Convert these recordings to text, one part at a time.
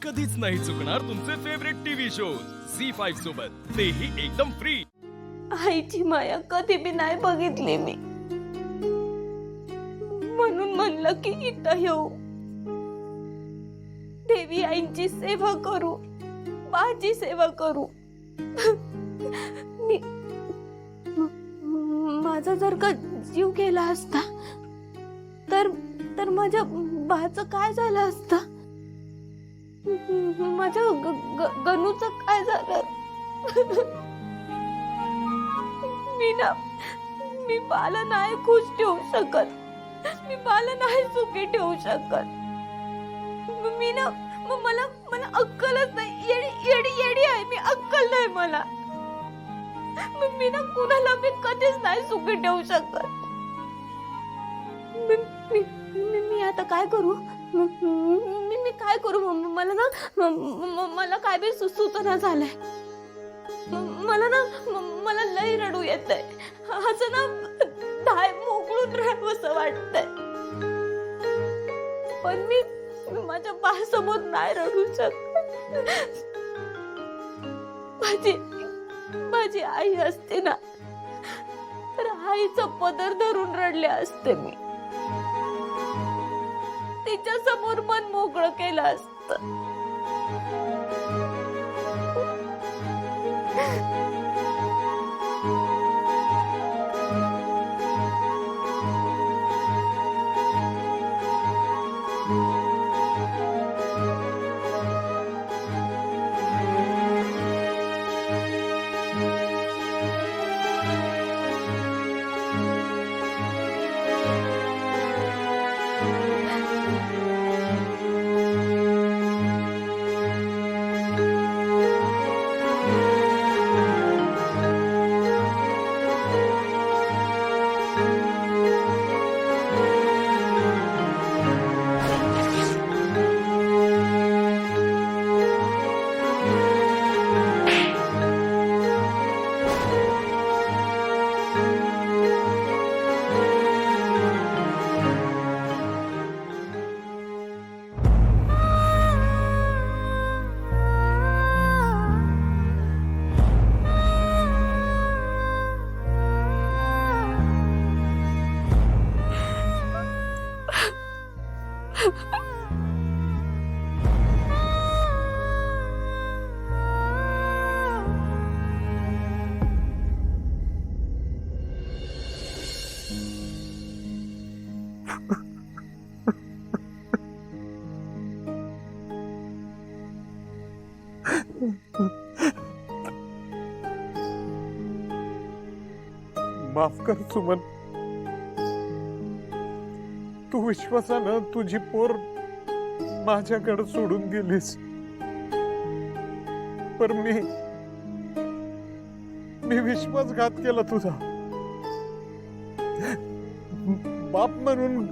कधीच नाही चुकणार तुमचे फेवरेट टीव्ही शोज झी5 सोबत, तेही एकदम फ्री। आईची माया कधी बी नाही बघितली मी, म्हणून म्हणलं की इथं येऊ, देवी आईची सेवा करू, बाची सेवा करू। मी माझा जर का जीव गेला असता तर तर माझ्या बाचं काय झालं असतं, माझ्या गणूचं काय झालं। मी बाला नाही खुश ठेवू शकत, मी बाला नाही सुखी ठेवू शकत। मला अक्कलच नाही, येडी आहे मी, अक्कल नाही मला। मी ना कुणाला मी कधीच नाही सुखी ठेवू शकत। मी आता काय करू, मी काय करू, मला ना मला काय बी सुचना झालंय। मला लय रडू येतंय, असं ना दाय मोकळून राहावंसं वाटतंय, पण मी माझ्या बासमोर नाही रडू शकत। माझी आई असते ना तर आईचं पदर धरून रडले असते मी, तिच्या समोर मन मोकळं केलं असतं। माफ कर सुमन, तू विश्वासानं तुझी पोर माझ्याकडे सोडून गेलीस, पर मी विश्वासघात केला तुझा। बाप म्हणून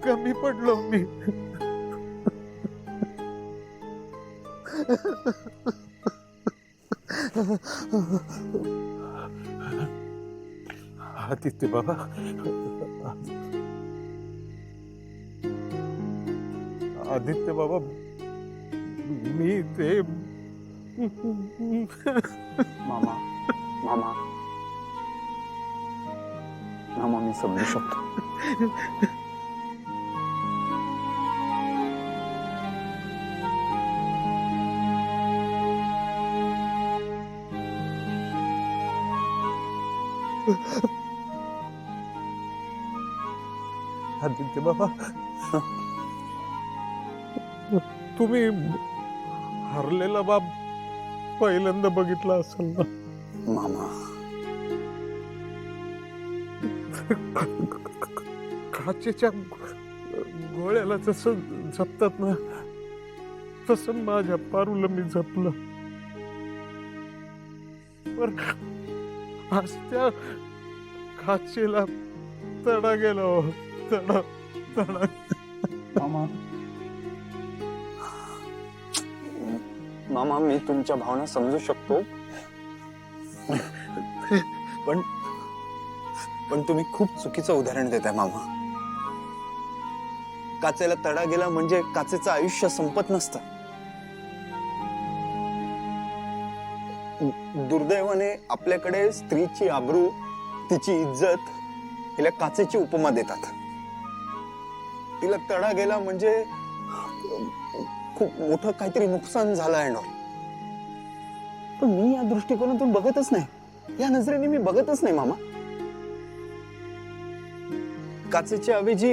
कमी पडलो मी। आदित्य बाबा, आदित्य बाबा, मी ते मामा मामा मामा मी समजू शकतो। आदित्य बाबा, तुम्ही हरलेला बाप पहिल्यांदा बघितला असेल ना मामा? काचेच्या गोळ्याला जसं जपतात ना, तसं माझ्या पारूला मी जपलं, पण आज त्या काचेला तडा गेला हो, तडा तडा। मामा मामा मी तुमच्या भावना समजू शकतो, पण तुम्ही खूप चुकीचं उदाहरण देताय मामा। काचेला तडा गेला म्हणजे काचेचं आयुष्य संपत नसतं, दुर्दैवाने आपल्याकडे स्त्रीची आबरू, तिची इज्जत हिला काचेची उपमा देतात. तिला तडा गेला म्हणजे खूप मोठं काहीतरी नुकसान झालं आहे ना. पण मी या दृष्टिकोनातून बघतच नाही, या नजरेने मी बघतच नाही मामा. काचेच्या ऐवजी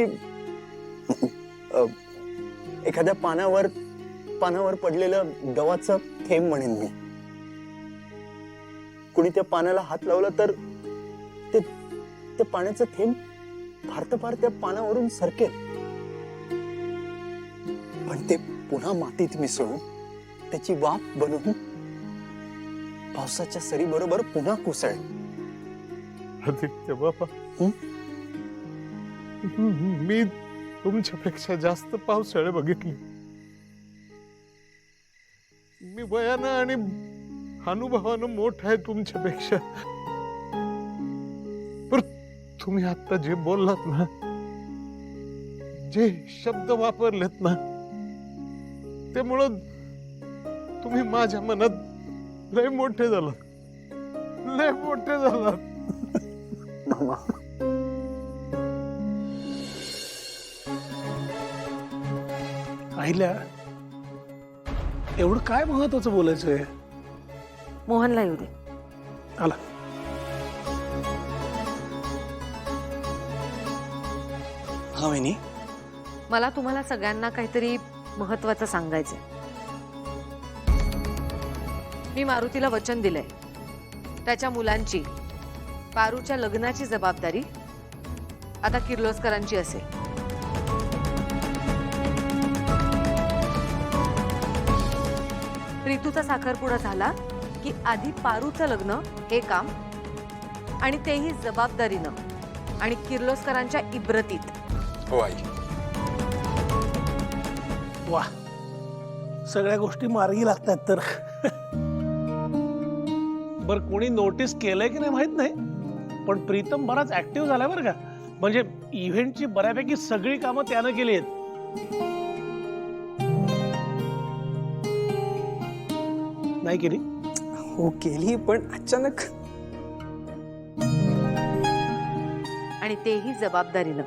एखाद्या पानावर पडलेलं दवाचं थेंब म्हणेन मी. कुणी त्या पानाला हात लावला तर ते पाण्याचं थेंब फार त्या पानावरून सरकेल, पण ते पुन्हा मातीत मिसळून त्याची वाफ बनवून पावसाच्या सरी बरोबर पुन्हा कोसळेल. आदित्य बाबा, मी तुमच्यापेक्षा जास्त पावसाळे बघितले. मी वयानं आणि अनुभवानं मोठा आहे तुमच्यापेक्षा. पण तुम्ही आता जे बोललात ना, जे शब्द वापरलेत ना, त्यामुळं तुम्ही माझ्या मनात लय मोठे झालात, लय मोठे झालात मामा. आईला एवढं काय महत्वाचं बोलायचंय? मोहनला येऊ दे. आला. हा वहिनी, मला तुम्हाला सगळ्यांना काहीतरी महत्वाचं सांगायचंय. मी मारुतीला वचन दिलंय, त्याच्या मुलांची, पारूच्या लग्नाची जबाबदारी आता किर्लोस्करांची असेल. ऋतूचा साखरपुडा झाला की आधी पारूचं लग्न हे काम, आणि तेही जबाबदारीनं आणि किर्लोस्करांच्या इब्रतीत. हो आई. वा, सगळ्या गोष्टी मार्गी लागतात तर. बर, कोणी नोटीस केलंय की नाही माहित नाही, पण प्रीतम बराच ऍक्टिव्ह झालाय बरं का. म्हणजे इव्हेंटची बऱ्यापैकी सगळी कामं त्यानं केली आहेत. नाही केली? हो केली, पण अचानक. आणि तेही जबाबदारीनं.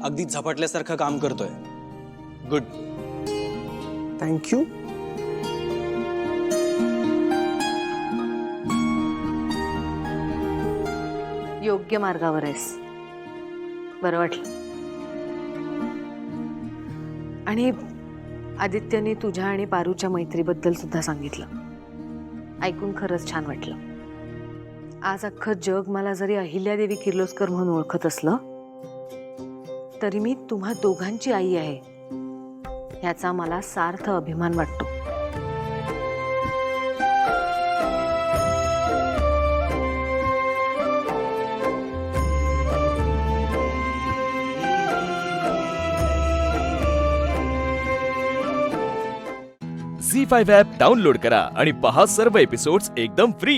अगदी झपाटल्यासारखं काम करतोय. गुड. थँक्यू. योग्य मार्गावर आहेस, बरं वाटलं. आणि आदित्यने तुझ्या आणि पारूच्या मैत्रीबद्दल सुद्धा सांगितलं, ऐकून खरंच छान वाटलं. आज अख्खं जग मला जरी अहिल्यादेवी किर्लोस्कर म्हणून ओळखत असलं, तरी मी तुम्हा दोघांची आई आहे ह्याचा मला सार्थ अभिमान वाटतो. झी5 ॲप डाउनलोड करा आणि पहा सर्व एपिसोड्स एकदम फ्री.